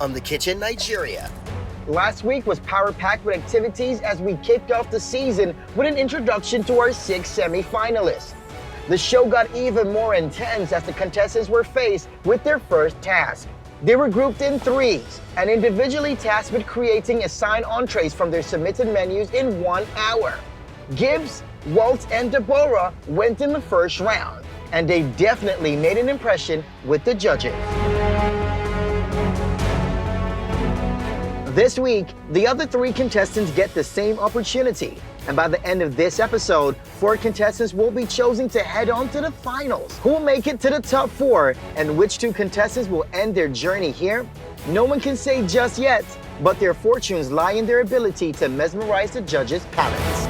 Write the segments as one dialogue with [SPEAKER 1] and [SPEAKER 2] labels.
[SPEAKER 1] on The Kitchen Nigeria.
[SPEAKER 2] Last week was power-packed with activities as we kicked off the season with an introduction to our 6 semi-finalists. The show got even more intense as the contestants were faced with their first task. They were grouped in threes and individually tasked with creating assigned entrees from their submitted menus in 1 hour. Gibbs, Waltz, and Deborah went in the first round, and they definitely made an impression with the judges. This week, the other 3 contestants get the same opportunity. And by the end of this episode, 4 contestants will be chosen to head on to the finals. Who will make it to the top 4 and which 2 contestants will end their journey here? No one can say just yet, but their fortunes lie in their ability to mesmerize the judges' palates.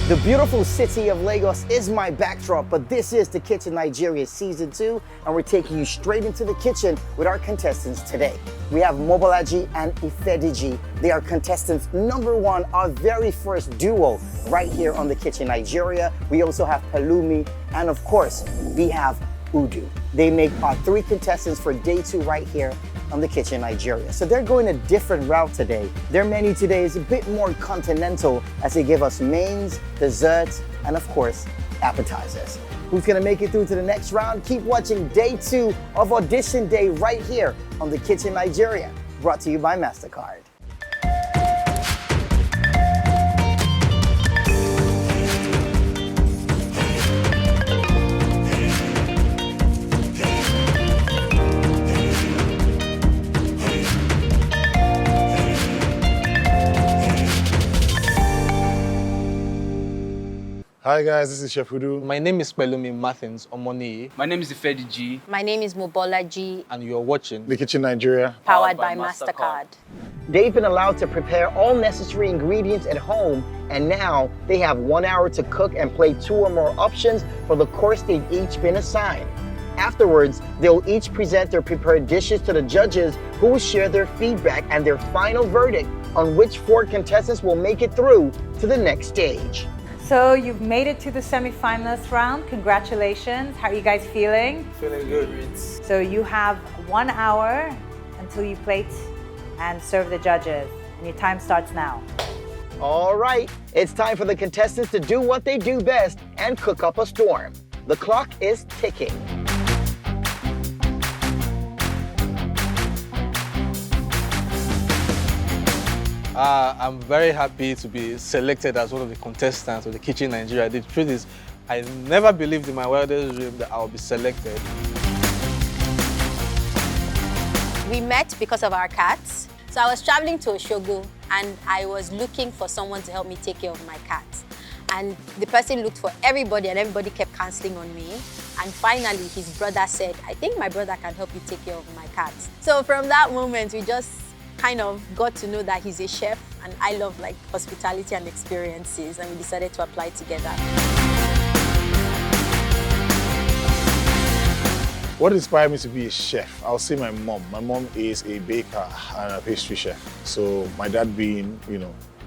[SPEAKER 2] The beautiful city of Lagos is my backdrop, but this is The Kitchen Nigeria Season 2, and we're taking you straight into the kitchen with our contestants today. We have Mobolaji and Ifediji. They are contestants number 1, our very first duo right here on The Kitchen Nigeria. We also have Palumi, and of course, we have Udu. They make our 3 contestants for day 2 right here on The Kitchen Nigeria. So they're going a different route today. Their menu today is a bit more continental as they give us mains, desserts, and of course, appetizers. Who's gonna make it through to the next round? Keep watching day 2 of Audition Day right here on The Kitchen Nigeria, brought to you by MasterCard.
[SPEAKER 3] Hi guys, this is Chef Udu.
[SPEAKER 4] My name is Pelumi Martins Omoni.
[SPEAKER 5] My name is Ifediji.
[SPEAKER 6] My name is Mobolaji.
[SPEAKER 4] And you're watching
[SPEAKER 3] The Kitchen Nigeria.
[SPEAKER 6] Powered by MasterCard.
[SPEAKER 2] They've been allowed to prepare all necessary ingredients at home, and now they have 1 hour to cook and play 2 or more options for the course they've each been assigned. Afterwards, they'll each present their prepared dishes to the judges, who will share their feedback and their final verdict on which 4 contestants will make it through to the next stage.
[SPEAKER 7] So you've made it to the semi-finalist round. Congratulations. How are you guys feeling?
[SPEAKER 4] feeling good.
[SPEAKER 7] So you have 1 hour until you plate and serve the judges. And your time starts now.
[SPEAKER 2] All right, it's time for the contestants to do what they do best and cook up a storm. The clock is ticking.
[SPEAKER 4] I'm very happy to be selected as one of the contestants of The Kitchen Nigeria. The truth is, I never believed in my wildest dream that I would be selected.
[SPEAKER 6] We met because of our cats. So I was traveling to Oshogo and I was looking for someone to help me take care of my cats. And the person looked for everybody and everybody kept cancelling on me. And finally, his brother said, I think my brother can help you take care of my cats. So from that moment, we just kind of got to know that he's a chef and I love like hospitality and experiences, and we decided to apply together.
[SPEAKER 3] What inspired me to be a chef? I'll say my mom. My mom is a baker and a pastry chef. So my dad being,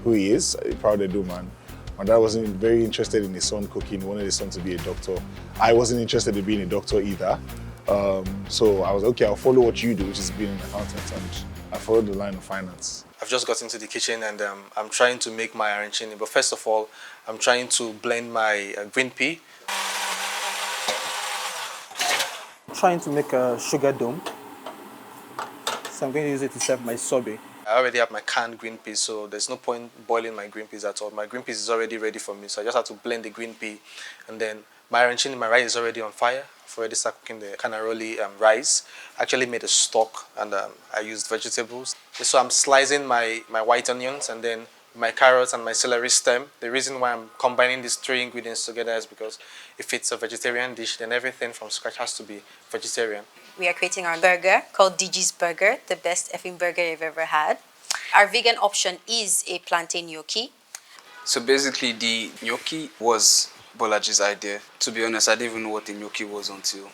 [SPEAKER 3] who he is, a proud Edo man. My dad wasn't very interested in his son cooking. He wanted his son to be a doctor. I wasn't interested in being a doctor either. So I was, okay, I'll follow what you do, which is being an accountant. And I followed the line of finance.
[SPEAKER 4] I've just got into the kitchen and I'm trying to make my arancini. But first of all, I'm trying to blend my green pea. Trying to make a sugar dome. So I'm going to use it to serve my sorbet. I already have my canned green peas, so there's no point boiling my green peas at all. My green peas is already ready for me, so I just have to blend the green pea. And then my arancini, my rice is already on fire. I've already started cooking the canaroli rice. I actually made a stock and I used vegetables. So I'm slicing my white onions and then my carrots and my celery stem. The reason why I'm combining these 3 ingredients together is because if it's a vegetarian dish, then everything from scratch has to be vegetarian.
[SPEAKER 6] We are creating our burger called DG's Burger, the best effing burger you've ever had. Our vegan option is a plantain gnocchi.
[SPEAKER 5] So basically the gnocchi was Bolaji's idea. To be honest, I didn't even know what the gnocchi was until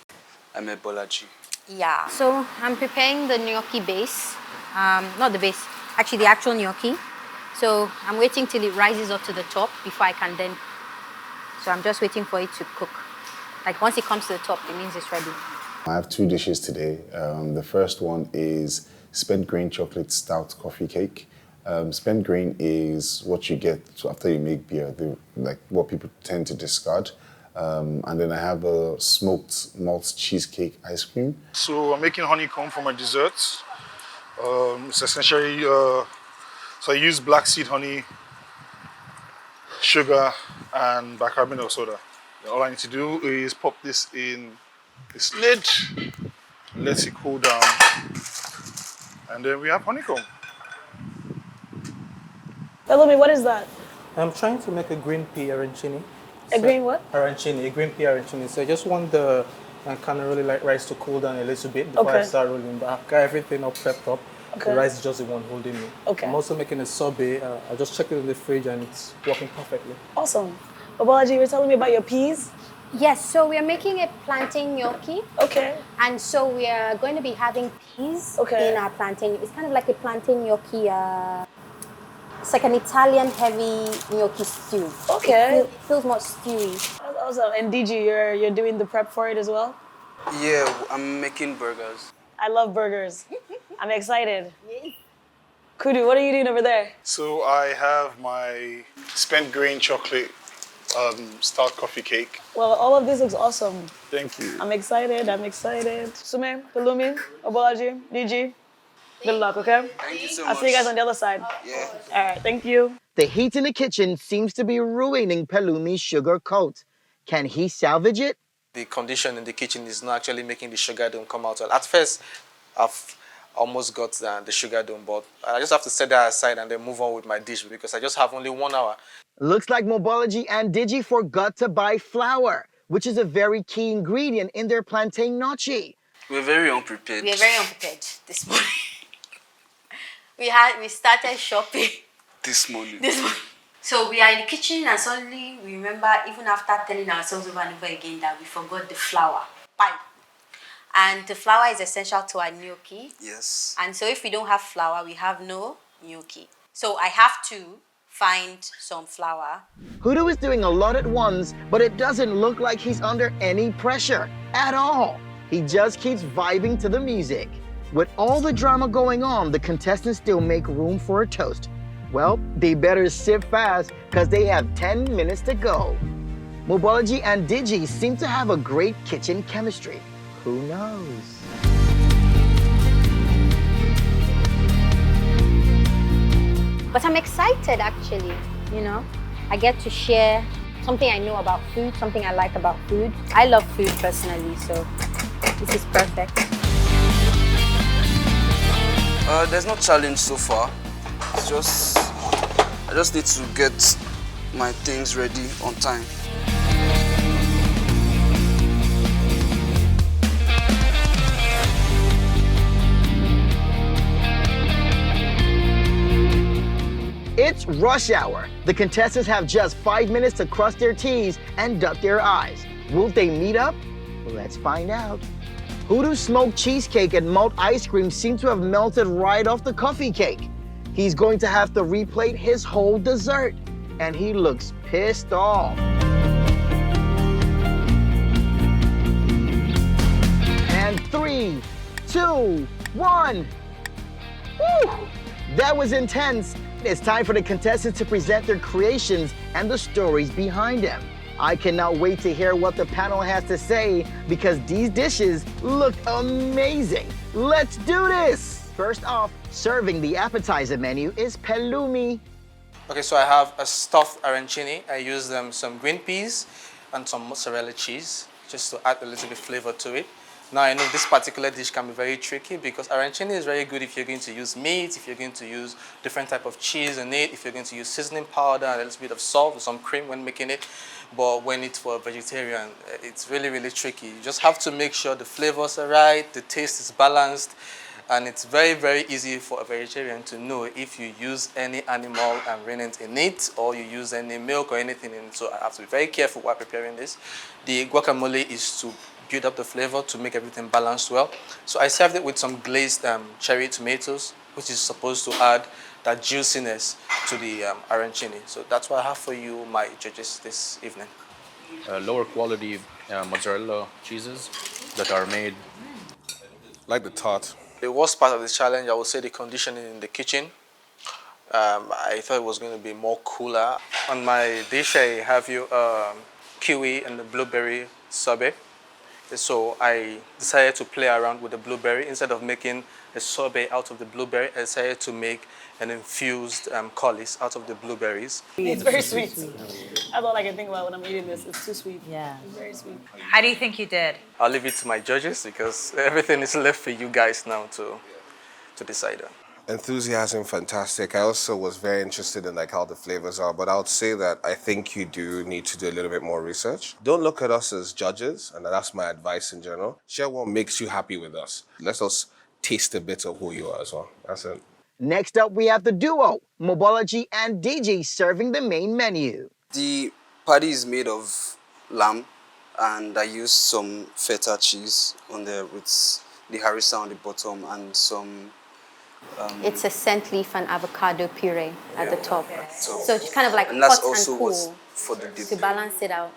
[SPEAKER 5] I met Bolaji.
[SPEAKER 6] Yeah. So I'm preparing the gnocchi base. Not the base, actually the actual gnocchi. So I'm waiting till it rises up to the top before I can then... So I'm just waiting for it to cook. Like once it comes to the top, it means it's ready.
[SPEAKER 3] I have two dishes today. The first one is spent grain chocolate stout coffee cake. Spent grain is what you get after you make beer, like what people tend to discard. And then I have a smoked malt cheesecake ice cream. So I'm making honeycomb for my desserts. It's essentially, so I use black seed honey, sugar, and bicarbonate of soda. All I need to do is pop this in this lid, let it cool down, and then we have honeycomb.
[SPEAKER 1] Tell me, what is that?
[SPEAKER 4] I'm trying to make a green pea arancini.
[SPEAKER 1] A green what?
[SPEAKER 4] Arancini, a green pea arancini. So I just want the cannellini like rice to cool down a little bit before I
[SPEAKER 1] Okay.
[SPEAKER 4] start rolling. But I've got everything all prepped up.
[SPEAKER 1] Okay.
[SPEAKER 4] The rice is just the one holding me.
[SPEAKER 1] Okay.
[SPEAKER 4] I'm also making a sorbet. I just checked it in the fridge and it's working perfectly.
[SPEAKER 1] Awesome. Babalaji, you were telling me about your peas?
[SPEAKER 6] Yes, so we are making a plantain gnocchi.
[SPEAKER 1] Okay.
[SPEAKER 6] And so we are going to be having peas
[SPEAKER 1] Okay.
[SPEAKER 6] in our plantain. It's kind of like a plantain gnocchi. It's like an Italian heavy gnocchi stew.
[SPEAKER 1] Okay.
[SPEAKER 6] It feels more stewy.
[SPEAKER 1] That's awesome. And DG, you're doing the prep for it as well?
[SPEAKER 5] Yeah, I'm making burgers.
[SPEAKER 1] I love burgers. I'm excited. Kudu, what are you doing over there?
[SPEAKER 3] So I have my spent grain chocolate stout coffee cake.
[SPEAKER 1] Well, all of this looks awesome.
[SPEAKER 3] Thank you.
[SPEAKER 1] I'm excited. Sume, Palumi, Obalaji, DG, good luck, okay?
[SPEAKER 5] Thank you so
[SPEAKER 1] I'll
[SPEAKER 5] much.
[SPEAKER 1] see you guys on the other side.
[SPEAKER 5] Yeah.
[SPEAKER 1] All right, thank you.
[SPEAKER 2] The heat in the kitchen seems to be ruining Pelumi's sugar coat. Can he salvage it?
[SPEAKER 4] The condition in the kitchen is not actually making the sugar dome come out well. At first, I've almost got the sugar dome, but I just have to set that aside and then move on with my dish because I just have only 1 hour.
[SPEAKER 2] Looks like Mobology and Digi forgot to buy flour, which is a very key ingredient in their plantain gnocchi.
[SPEAKER 5] We're very unprepared.
[SPEAKER 6] We are very unprepared this morning. we started shopping
[SPEAKER 5] This morning.
[SPEAKER 6] this morning. So we are in the kitchen and suddenly we remember, even after telling ourselves over and over again, that we forgot the flour. Pipe. And the flour is essential to our gnocchi.
[SPEAKER 5] Yes.
[SPEAKER 6] And so if we don't have flour, we have no gnocchi. So I have to find some flour.
[SPEAKER 2] Hudu is doing a lot at once, but it doesn't look like he's under any pressure at all. He just keeps vibing to the music. With all the drama going on, the contestants still make room for a toast. Well, they better sip fast because they have 10 minutes to go. Mobology and Digi seem to have a great kitchen chemistry. Who knows?
[SPEAKER 6] But I'm excited actually, you know. I get to share something I know about food, something I like about food. I love food personally, so this is perfect.
[SPEAKER 5] There's no challenge so far. It's just, I just need to get my things ready on time.
[SPEAKER 2] It's rush hour. The contestants have just 5 minutes to cross their T's and dot their I's. Will they meet up? Let's find out. Hoodoo's smoked cheesecake and malt ice cream seem to have melted right off the coffee cake. He's going to have to replate his whole dessert, and he looks pissed off. And 3, 2, 1. Woo! That was intense. It's time for the contestants to present their creations and the stories behind them. I cannot wait to hear what the panel has to say because these dishes look amazing. Let's do this! First off, serving the appetizer menu is Pelumi.
[SPEAKER 4] Okay, so I have a stuffed arancini. I use some green peas and some mozzarella cheese just to add a little bit flavor to it. Now I know this particular dish can be very tricky because arancini is very good if you're going to use meat, if you're going to use different type of cheese in it, if you're going to use seasoning powder and a little bit of salt or some cream when making it. But when it's for a vegetarian, it's really, really tricky. You just have to make sure the flavors are right, the taste is balanced, and it's very, very easy for a vegetarian to know if you use any animal ingredient in it or you use any milk or anything in it. So I have to be very careful while preparing this. The guacamole is to build up the flavor to make everything balanced well. So I served it with some glazed cherry tomatoes, which is supposed to add that juiciness to the arancini. So that's what I have for you, my judges, this evening.
[SPEAKER 8] lower quality mozzarella cheeses that are made.
[SPEAKER 9] Like the tart.
[SPEAKER 4] The worst part of the challenge, I would say, the conditioning in the kitchen. I thought it was going to be more cooler. On my dish, I have kiwi and the blueberry sorbet. So I decided to play around with the blueberry. Instead of making a sorbet out of the blueberry, I decided to make an infused coulis out of the blueberries.
[SPEAKER 1] It's very sweet. That's all I can think about when I'm eating this. It's too sweet.
[SPEAKER 7] Yeah.
[SPEAKER 1] It's very sweet.
[SPEAKER 7] How do you think you did?
[SPEAKER 4] I'll leave it to my judges because everything is left for you guys now to decide on.
[SPEAKER 9] Enthusiasm, fantastic. I also was very interested in like how the flavors are, but I would say that I think you do need to do a little bit more research. Don't look at us as judges, and that's my advice in general. Share what makes you happy with us. Let us taste a bit of who you are as well. That's it.
[SPEAKER 2] Next up, we have the duo, Mobology and DJ, serving the main menu.
[SPEAKER 5] The patty is made of lamb, and I use some feta cheese on there with the harissa on the bottom and some.
[SPEAKER 6] It's a scent leaf and avocado puree at the top. So it's kind of like
[SPEAKER 5] And that's
[SPEAKER 6] hot and
[SPEAKER 5] also
[SPEAKER 6] cool
[SPEAKER 5] what's for the dip.
[SPEAKER 6] to balance it out.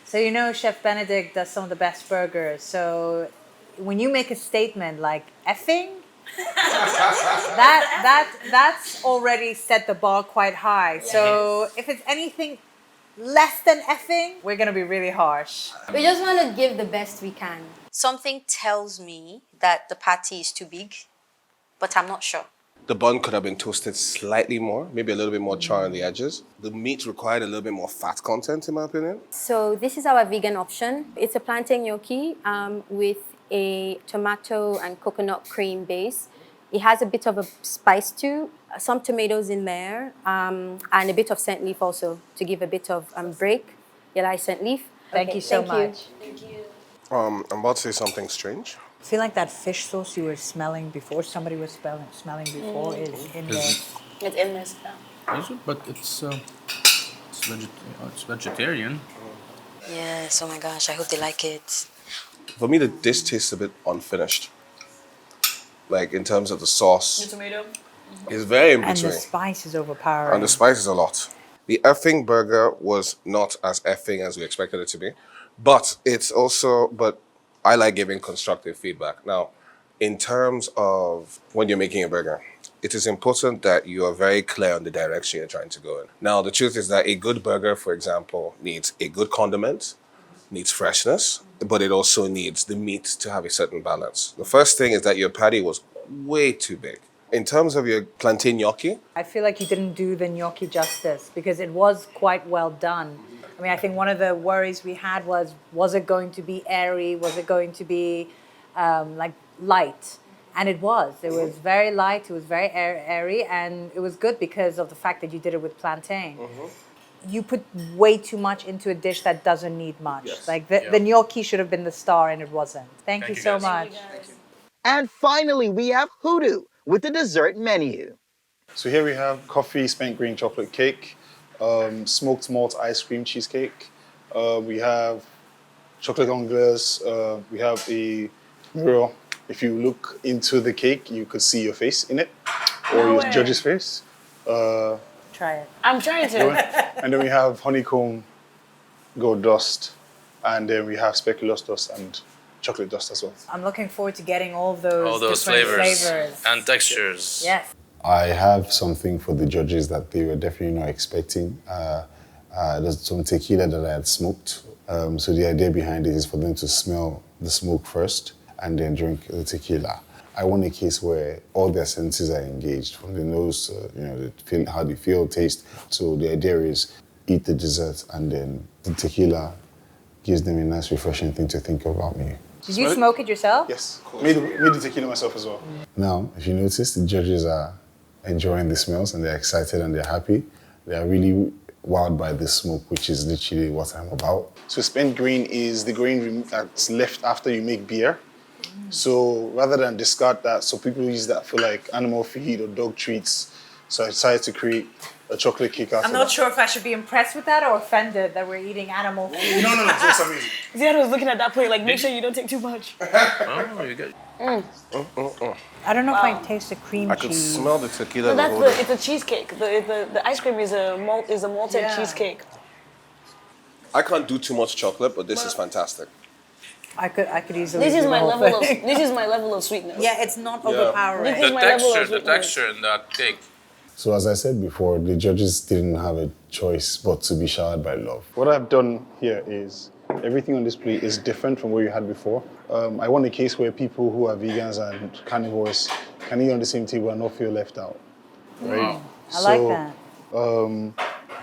[SPEAKER 7] So you know Chef Benedict does some of the best burgers. So when you make a statement like effing, that's already set the bar quite high. So if it's anything less than effing, we're gonna be really harsh.
[SPEAKER 6] We just want to give the best we can. Something tells me that the patty is too big, but I'm not sure.
[SPEAKER 9] The bun could have been toasted slightly more, maybe a little bit more char on the edges. The meat required a little bit more fat content, in my opinion.
[SPEAKER 6] So this is our vegan option. It's a plantain gnocchi with a tomato and coconut cream base. It has a bit of a spice too, some tomatoes in there, and a bit of scent leaf also to give a bit of break. You like scent leaf?
[SPEAKER 7] Thank you so much.
[SPEAKER 9] I'm about to say something strange.
[SPEAKER 7] I feel like that fish sauce you were smelling before, somebody was smelling before, is in there.
[SPEAKER 1] It's in this. Yeah.
[SPEAKER 8] Is it? But it's vegetarian.
[SPEAKER 6] Yes, oh my gosh, I hope they like it.
[SPEAKER 9] For me, the dish tastes a bit unfinished. Like in terms of the sauce,
[SPEAKER 1] The tomato.
[SPEAKER 9] it's very in
[SPEAKER 7] And the
[SPEAKER 9] between.
[SPEAKER 7] spice is overpowering.
[SPEAKER 9] And the spice is a lot. The effing burger was not as effing as we expected it to be, but I like giving constructive feedback. Now, in terms of when you're making a burger, it is important that you are very clear on the direction you're trying to go in. Now, the truth is that a good burger, for example, needs a good condiment, needs freshness, but it also needs the meat to have a certain balance. The first thing is that your patty was way too big. In terms of your plantain gnocchi,
[SPEAKER 7] I feel like you didn't do the gnocchi justice because it was quite well done. I mean, I think one of the worries we had was it going to be airy? Was it going to be like light? And it was. It was very light. It was very airy, and it was good because of the fact that you did it with plantain. You put way too much into a dish that doesn't need much.
[SPEAKER 8] Yes.
[SPEAKER 7] Like the gnocchi should have been the star, and it wasn't. Thank you
[SPEAKER 8] you,
[SPEAKER 7] so
[SPEAKER 8] guys.
[SPEAKER 7] much.
[SPEAKER 2] And finally, we have Hoodoo with the dessert menu.
[SPEAKER 3] So here we have coffee spent green chocolate cake, smoked malt ice cream cheesecake. We have chocolate anglaise. We have a mirror. If you look into the cake, you could see your face in it, or
[SPEAKER 1] No
[SPEAKER 3] your
[SPEAKER 1] way.
[SPEAKER 3] judge's face.
[SPEAKER 7] Try it.
[SPEAKER 1] I'm trying to.
[SPEAKER 3] And then we have honeycomb gold dust, and then we have speculoos dust and chocolate dust as well.
[SPEAKER 7] I'm looking forward to getting all those different flavors.
[SPEAKER 8] and textures.
[SPEAKER 7] Yes.
[SPEAKER 10] I have something for the judges that they were definitely not expecting. There's some tequila that I had smoked. So the idea behind it is for them to smell the smoke first and then drink the tequila. I want a case where all their senses are engaged, from the nose to how they feel, taste. So the idea is eat the dessert and then the tequila gives them a nice refreshing thing to think about me.
[SPEAKER 7] Did you smoke it yourself?
[SPEAKER 3] Yes, made the tequila myself as well.
[SPEAKER 10] Now, if you notice, the judges are enjoying the smells and they're excited and they're happy. They are really wowed by the smoke, which is literally what I'm about.
[SPEAKER 3] So spent grain is the grain that's left after you make beer. So rather than discard that, so people use that for like animal feed or dog treats. So I decided to create a chocolate cake out of
[SPEAKER 7] I'm
[SPEAKER 3] that.
[SPEAKER 7] not sure if I should be impressed with that or offended that we're eating animal food.
[SPEAKER 3] No, it's amazing.
[SPEAKER 1] Ziad was looking at that plate like, make sure you don't take too much.
[SPEAKER 8] Oh, you good.
[SPEAKER 7] I don't know if I taste the cream
[SPEAKER 9] I could
[SPEAKER 7] cheese.
[SPEAKER 9] smell the tequila.
[SPEAKER 1] So
[SPEAKER 9] the whole day.
[SPEAKER 1] it's a cheesecake. The ice cream is a malted
[SPEAKER 7] Yeah.
[SPEAKER 1] cheesecake.
[SPEAKER 9] I can't do too much chocolate, but this is fantastic.
[SPEAKER 7] I could easily.
[SPEAKER 1] This is
[SPEAKER 7] do
[SPEAKER 1] my
[SPEAKER 7] the whole
[SPEAKER 1] level of
[SPEAKER 7] thing.
[SPEAKER 1] this is my level of sweetness.
[SPEAKER 7] Yeah, it's not overpowering.
[SPEAKER 1] This is my level of
[SPEAKER 8] The
[SPEAKER 1] sweetness.
[SPEAKER 8] texture in that cake.
[SPEAKER 10] So as I said before, the judges didn't have a choice but to be showered by love.
[SPEAKER 3] What I've done here is everything on this plate is different from what you had before. I want a case where people who are vegans and carnivores can eat on the same table and not feel left out. Right?
[SPEAKER 7] I like that.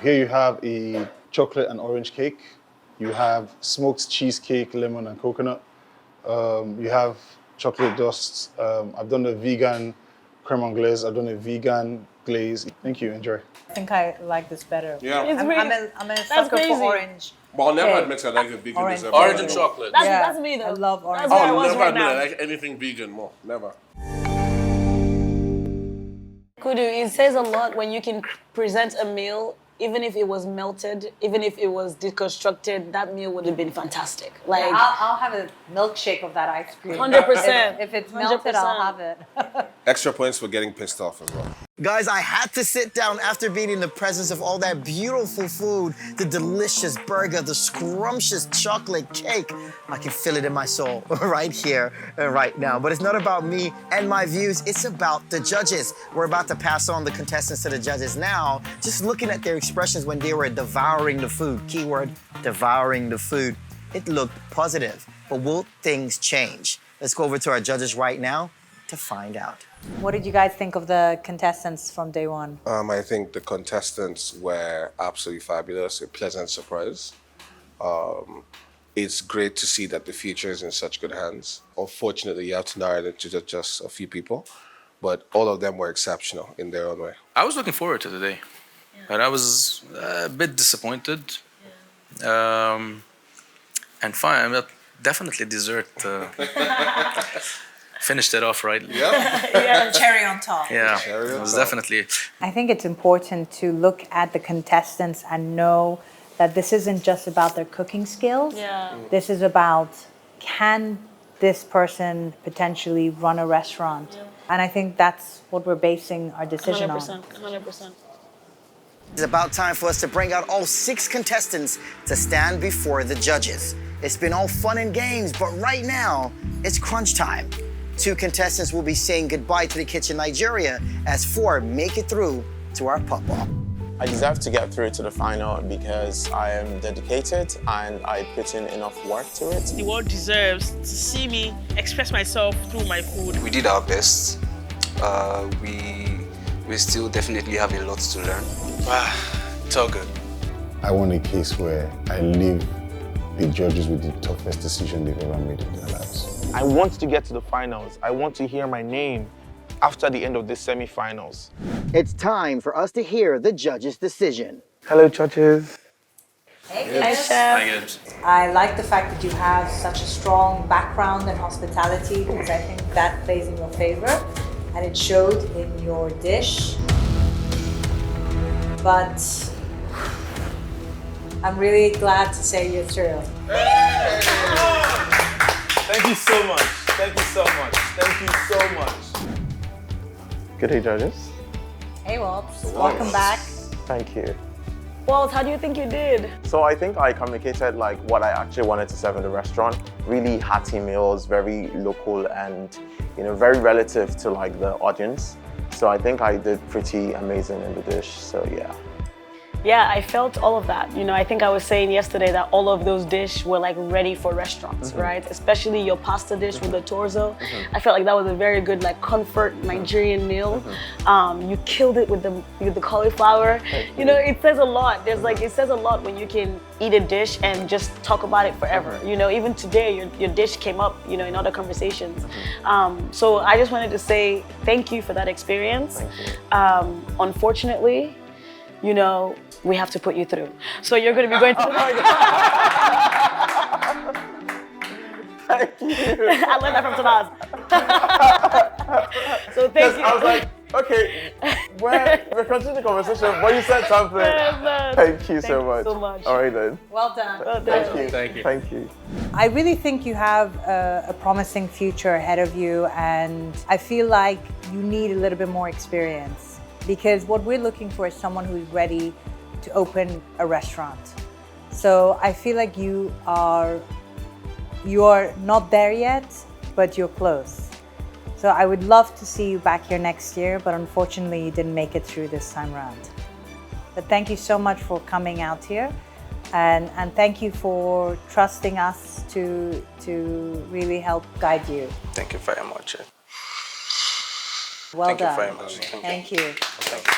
[SPEAKER 3] Here you have a chocolate and orange cake. You have smoked cheesecake, lemon and coconut. You have chocolate dust. I've done a vegan creme anglaise. I've done a vegan glaze. Thank you. Enjoy.
[SPEAKER 7] I think I like this better.
[SPEAKER 9] Yeah.
[SPEAKER 7] I'm a sucker
[SPEAKER 1] crazy.
[SPEAKER 7] for orange.
[SPEAKER 9] But I'll never
[SPEAKER 7] Okay.
[SPEAKER 9] admit I like the vegan
[SPEAKER 7] Orange.
[SPEAKER 9] dessert.
[SPEAKER 8] Orange and chocolate.
[SPEAKER 1] That's me though.
[SPEAKER 7] I love orange.
[SPEAKER 1] That's where I
[SPEAKER 9] I'll
[SPEAKER 1] was
[SPEAKER 9] never
[SPEAKER 1] right
[SPEAKER 9] admit
[SPEAKER 1] now.
[SPEAKER 9] I like anything vegan more. Never.
[SPEAKER 1] Kudu, it says a lot when you can present a meal, even if it was melted, even if it was deconstructed, that meal would have been fantastic. Like,
[SPEAKER 7] I'll have a milkshake of that ice cream.
[SPEAKER 1] 100%.
[SPEAKER 7] If it's melted, I'll
[SPEAKER 1] 100%.
[SPEAKER 7] have it.
[SPEAKER 9] Extra points for getting pissed off as well.
[SPEAKER 2] Guys, I had to sit down after being in the presence of all that beautiful food, the delicious burger, the scrumptious chocolate cake. I can feel it in my soul right here and right now. But it's not about me and my views, it's about the judges. We're about to pass on the contestants to the judges now. Just looking at their expressions when they were devouring the food, keyword, devouring the food, it looked positive. But will things change? Let's go over to our judges right now to find out.
[SPEAKER 7] What did you guys think of the contestants from day one?
[SPEAKER 9] I think the contestants were absolutely fabulous, a pleasant surprise. It's great to see that the future is in such good hands. Unfortunately, you have to narrow it to just a few people, but all of them were exceptional in their own way.
[SPEAKER 8] I was looking forward to the day, but I was a bit disappointed. And fine, but definitely dessert finished it off right.
[SPEAKER 9] Yeah.
[SPEAKER 7] Cherry on top.
[SPEAKER 8] Yeah,
[SPEAKER 9] Cherry on
[SPEAKER 8] it was
[SPEAKER 9] top.
[SPEAKER 8] definitely.
[SPEAKER 7] I think it's important to look at the contestants and know that this isn't just about their cooking skills.
[SPEAKER 1] Yeah.
[SPEAKER 7] This is about, can this person potentially run a restaurant?
[SPEAKER 1] Yeah.
[SPEAKER 7] And I think that's what we're basing our decision
[SPEAKER 1] 100%.
[SPEAKER 7] on.
[SPEAKER 1] 100%.
[SPEAKER 2] It's about time for us to bring out all 6 contestants to stand before the judges. It's been all fun and games, but right now, it's crunch time. 2 contestants will be saying goodbye to the Kitchen Nigeria as 4 make it through to our pub ball.
[SPEAKER 11] I deserve to get through to the final because I am dedicated and I put in enough work to it.
[SPEAKER 12] The world deserves to see me express myself through my food.
[SPEAKER 5] We did our best. We still definitely have a lot to learn.
[SPEAKER 8] It's all good.
[SPEAKER 10] I want a case where I leave the judges with the toughest decision they've ever made in their lives.
[SPEAKER 11] I want to get to the finals. I want to hear my name after the end of this semi-finals.
[SPEAKER 2] It's time for us to hear the judges' decision.
[SPEAKER 11] Hello, judges.
[SPEAKER 1] Hi, Chef.
[SPEAKER 8] Hi, Gibbs.
[SPEAKER 7] I like the fact that you have such a strong background in hospitality because I think that plays in your favor and it showed in your dish. But I'm really glad to say you're through.
[SPEAKER 11] Thank you so much. Thank you so much. Thank you so much. Good day, judges.
[SPEAKER 7] Hey, Waltz. Welcome back.
[SPEAKER 11] Thank you.
[SPEAKER 1] Walt, how do you think you did?
[SPEAKER 11] So I think I communicated like what I actually wanted to serve in the restaurant. Really hearty meals, very local and very relative to like the audience. So I think I did pretty amazing in the dish. So yeah.
[SPEAKER 1] Yeah, I felt all of that. I think I was saying yesterday that all of those dishes were like ready for restaurants, right? Especially your pasta dish with the torso. I felt like that was a very good like comfort Nigerian meal. You killed it with the cauliflower. It says a lot. It says a lot when you can eat a dish and just talk about it forever. Even today your dish came up, in other conversations. So I just wanted to say thank you for that experience. Unfortunately, we have to put you through. So you're going to be going through.
[SPEAKER 11] Thank you.
[SPEAKER 1] I learned that from Tanaz. So thank you.
[SPEAKER 11] I was like, okay, we're continuing the conversation, but you said something. Thank you so much.
[SPEAKER 1] so much.
[SPEAKER 11] All right then.
[SPEAKER 7] Well done.
[SPEAKER 11] Thank you.
[SPEAKER 8] Thank you.
[SPEAKER 11] Thank you.
[SPEAKER 7] I really think you have a promising future ahead of you, and I feel like you need a little bit more experience because what we're looking for is someone who's ready to open a restaurant. So I feel like you are not there yet, but you're close. So I would love to see you back here next year, but unfortunately you didn't make it through this time around. But thank you so much for coming out here, and thank you for trusting us to really help guide you.
[SPEAKER 4] Thank you very much.
[SPEAKER 7] Well
[SPEAKER 4] Thank
[SPEAKER 7] done.
[SPEAKER 4] you very much.
[SPEAKER 7] Thank you.
[SPEAKER 4] Thank you very much.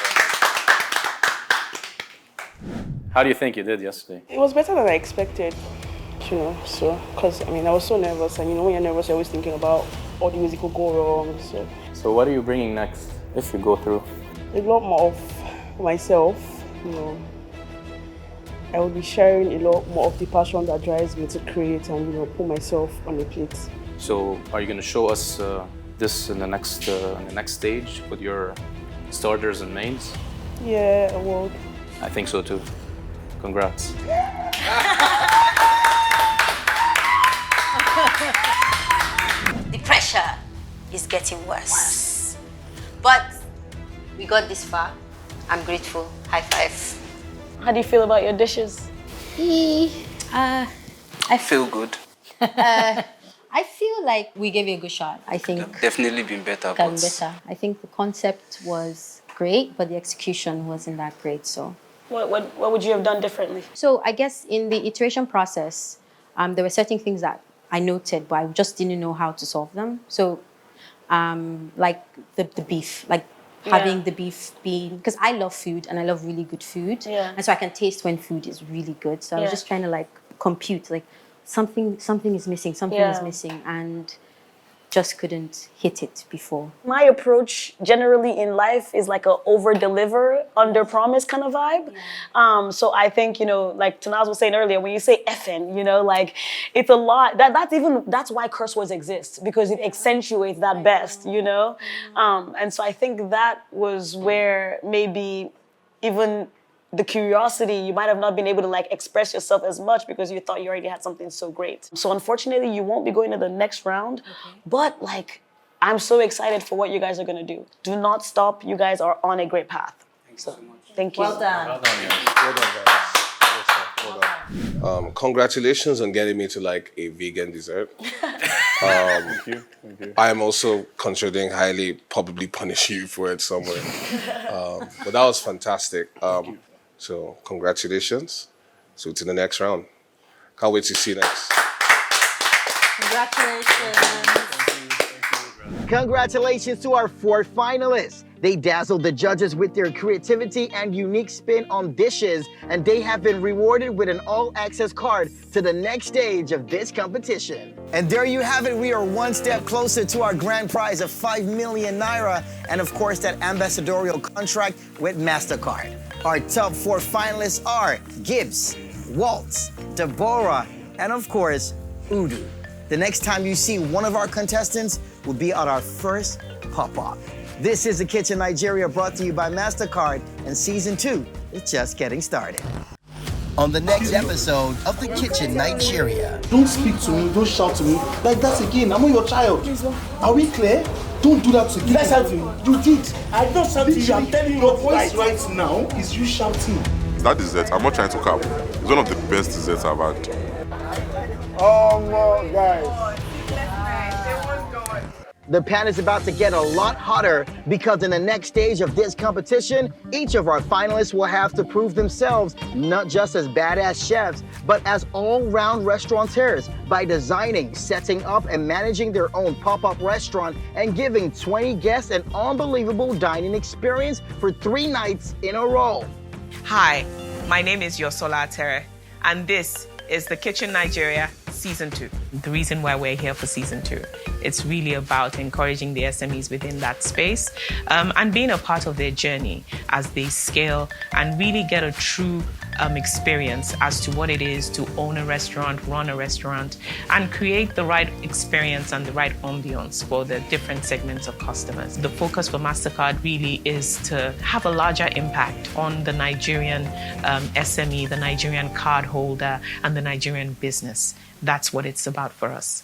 [SPEAKER 8] How do you think you did yesterday?
[SPEAKER 12] It was better than I expected, because I was so nervous, and when you're nervous, you're always thinking about all the ways it could go wrong.
[SPEAKER 8] So what are you bringing next if you go through?
[SPEAKER 12] A lot more of myself, I will be sharing a lot more of the passion that drives me to create and put myself on the plate.
[SPEAKER 8] So are you going to show us this in the next stage with your starters and mains?
[SPEAKER 12] Yeah, I will.
[SPEAKER 8] I think so too. Congrats.
[SPEAKER 6] The pressure is getting worse. But we got this far. I'm grateful. High five.
[SPEAKER 1] How do you feel about your dishes?
[SPEAKER 6] I
[SPEAKER 4] Feel good.
[SPEAKER 6] I feel like we gave it a good shot. I think
[SPEAKER 5] Definitely been better.
[SPEAKER 6] gotten better. I think the concept was great, but the execution wasn't that great. So
[SPEAKER 1] What would you have done differently?
[SPEAKER 6] So I guess in the iteration process, there were certain things that I noted, but I just didn't know how to solve them. So like the beef, like having the beef being, because I love food and I love really good food.
[SPEAKER 1] Yeah.
[SPEAKER 6] And so I can taste when food is really good. So I was just trying to like compute, like something is missing, something is missing, and just couldn't hit it before.
[SPEAKER 1] My approach generally in life is like a over-deliver, under-promise kind of vibe. So I think, like Tanaz was saying earlier, when you say effing, like it's a lot. That's why curse words exist, because it accentuates that best, And so I think that was where maybe even the curiosity, you might have not been able to like express yourself as much because you thought you already had something so great. So unfortunately, you won't be going to the next round, but like, I'm so excited for what you guys are gonna do. Do not stop, you guys are on a great path. Thanks so much. Thank you.
[SPEAKER 7] Well done.
[SPEAKER 9] Well done, guys. Congratulations on getting me to like a vegan dessert.
[SPEAKER 3] Thank you.
[SPEAKER 9] I am also considering highly probably punishing you for it somewhere. But that was fantastic. So congratulations. So to the next round. Can't wait to see you next.
[SPEAKER 7] Congratulations.
[SPEAKER 2] Congratulations to our 4 finalists. They dazzled the judges with their creativity and unique spin on dishes, and they have been rewarded with an all-access card to the next stage of this competition. And there you have it. We are one step closer to our grand prize of 5 million naira, and of course that ambassadorial contract with MasterCard. Our top 4 finalists are Gibbs, Waltz, Deborah, and of course, Udu. The next time you see one of our contestants will be at our first pop-up. This is The Kitchen Nigeria, brought to you by MasterCard, and Season 2 is just getting started. On the next episode of The Kitchen Nigeria.
[SPEAKER 13] Don't speak to me, don't shout to me like that again. I'm not your child. Are we clear? Don't do that again. Did I shout to you? You did. I don't shout to you. I'm telling you your voice right now is you shouting.
[SPEAKER 14] That dessert, I'm not trying to cap. It's one of the best desserts I've had.
[SPEAKER 2] Oh, no, guys. The pan is about to get a lot hotter because in the next stage of this competition, each of our finalists will have to prove themselves not just as badass chefs, but as all-round restaurateurs by designing, setting up, and managing their own pop-up restaurant and giving 20 guests an unbelievable dining experience for 3 nights in a row.
[SPEAKER 15] Hi, my name is Yosola Tere, and this is The Kitchen Nigeria Season 2. The reason why we're here for Season 2, it's really about encouraging the SMEs within that space and being a part of their journey as they scale and really get a true experience as to what it is to own a restaurant, run a restaurant, and create the right experience and the right ambience for the different segments of customers. The focus for MasterCard really is to have a larger impact on the Nigerian SME, the Nigerian card holder, and the Nigerian business. That's what it's about for us.